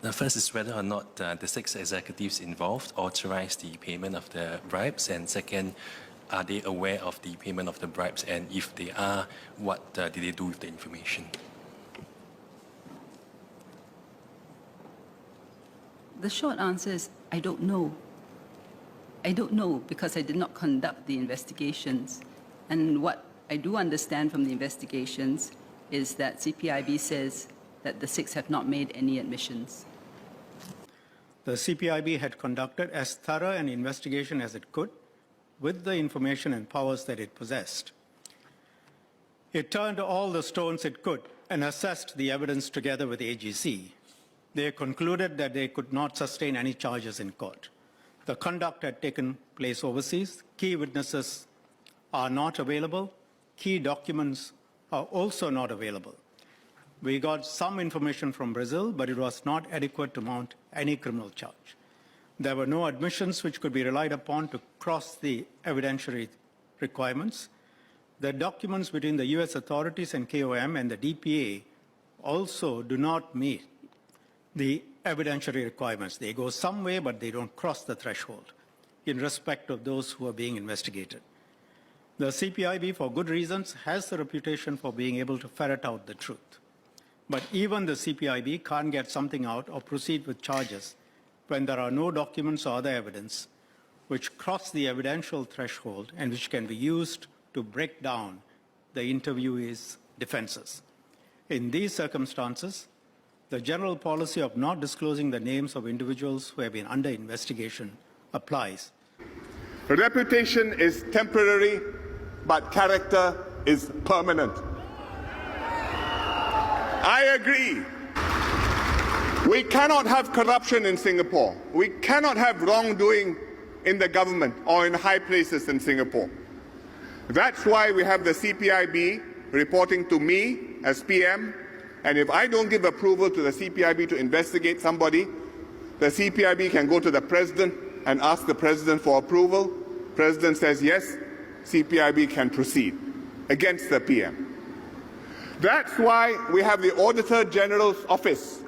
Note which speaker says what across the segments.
Speaker 1: The first is whether or not the 6 executives involved authorized the payment of the bribes, and second, are they aware of the payment of the bribes, and if they are, what did they do with the information?
Speaker 2: The short answer is I don't know. I don't know because I did not conduct the investigations. And what I do understand from the investigations is that CPIB says that the 6 have not made any admissions.
Speaker 3: The CPIB had conducted as thorough an investigation as it could with the information and powers that it possessed. It turned all the stones it could and assessed the evidence together with the AGC. They concluded that they could not sustain any charges in court. The conduct had taken place overseas. Key witnesses are not available. Key documents are also not available. We got some information from Brazil, but it was not adequate to mount any criminal charge. There were no admissions which could be relied upon to cross the evidentiary requirements. The documents between the US authorities and KOM and the DPA also do not meet the evidentiary requirements. They go some way, but they don't cross the threshold in respect of those who are being investigated. The CPIB, for good reasons, has the reputation for being able to ferret out the truth. But even the CPIB can't get something out or proceed with charges when there are no documents or other evidence which cross the evidential threshold and which can be used to break down the interviewee's defenses. In these circumstances, the general policy of not disclosing the names of individuals who have been under investigation applies.
Speaker 4: Reputation is temporary, but character is permanent. I agree. We cannot have corruption in Singapore. We cannot have wrongdoing in the government or in high places in Singapore. That's why we have the CPIB reporting to me as PM, and if I don't give approval to the CPIB to investigate somebody, the CPIB can go to the President and ask the President for approval. President says yes, CPIB can proceed against the PM. That's why we have the Auditor General's Office,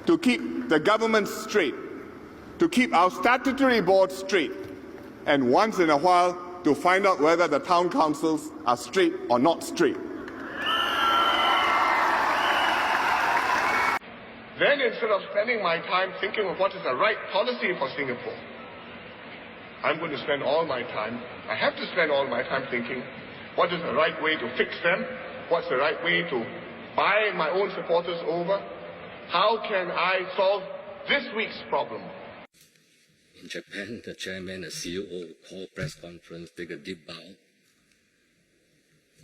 Speaker 4: to keep the government straight, to keep our statutory board straight, and once in a while to find out whether the town councils are straight or not straight. Then instead of spending my time thinking of what is the right policy for Singapore, I'm going to spend all my time, I have to spend all my time thinking, what is the right way to fix them? What's the right way to buy my own supporters over? How can I solve this week's problem?
Speaker 5: In Japan, the chairman and CEO call press conference, take a deep bow.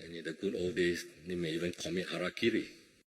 Speaker 5: And in the good old days, they may even commit harakiri.